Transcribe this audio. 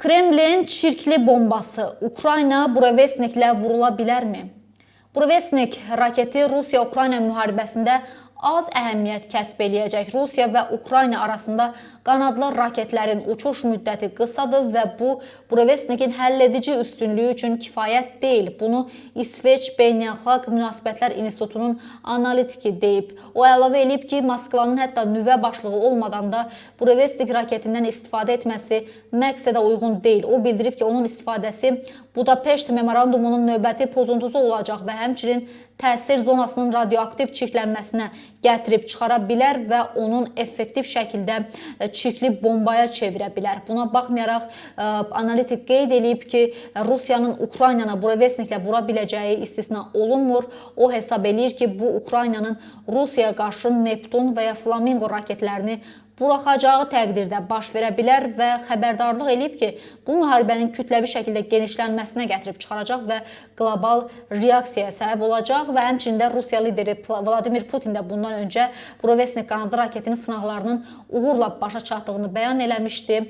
Kremlin çirkli bombası Ukrayna Burevestniklə vurula bilərmi? Burevestnik raketi Rusiya-Ukrayna müharibəsində az əhəmiyyət kəsb eləyəcək. Rusiya və Ukrayna arasında qanadlı raketlərin uçuş müddəti qısadır və bu Burevestnikin həlledici üstünlüyü üçün kifayət deyil. Bunu İsveç Beynəlxalq Münasibətlər İnstitutunun analitiki deyib. O əlavə edib ki, Moskvanın hətta nüvə başlığı olmadan da Burevestnik raketindən istifadə etməsi məqsədə uyğun deyil. O bildirib ki, onun istifadəsi Budapeşt memorandumunun növbəti pozuntusu olacaq və həmçinin təsir zonasının radioaktiv çirklənməsinə gətirib çıxara bilər və onun effektiv şəkildə çirkli bombaya çevirə bilər. Buna baxmayaraq, analitik qeyd edib ki, Rusiyanın Ukraynanı Burevestniklə vura biləcəyi istisna olunmur. O hesab eləyir ki, bu Ukraynanın Rusiyaya qarşı Neptun və ya Flamingo raketlərini buraxacağı təqdirdə baş verə bilər və xəbərdarlıq edib ki, bu müharibənin kütləvi şəkildə genişlənməsinə gətirib çıxaracaq və qlobal reaksiyaya səbəb olacaq və həmçində Rusiya lideri Vladimir Putin də bundan öncə Burevestnik qanadlı raketinin sınaqlarının uğurla başa çatdığını bəyan eləmişdi.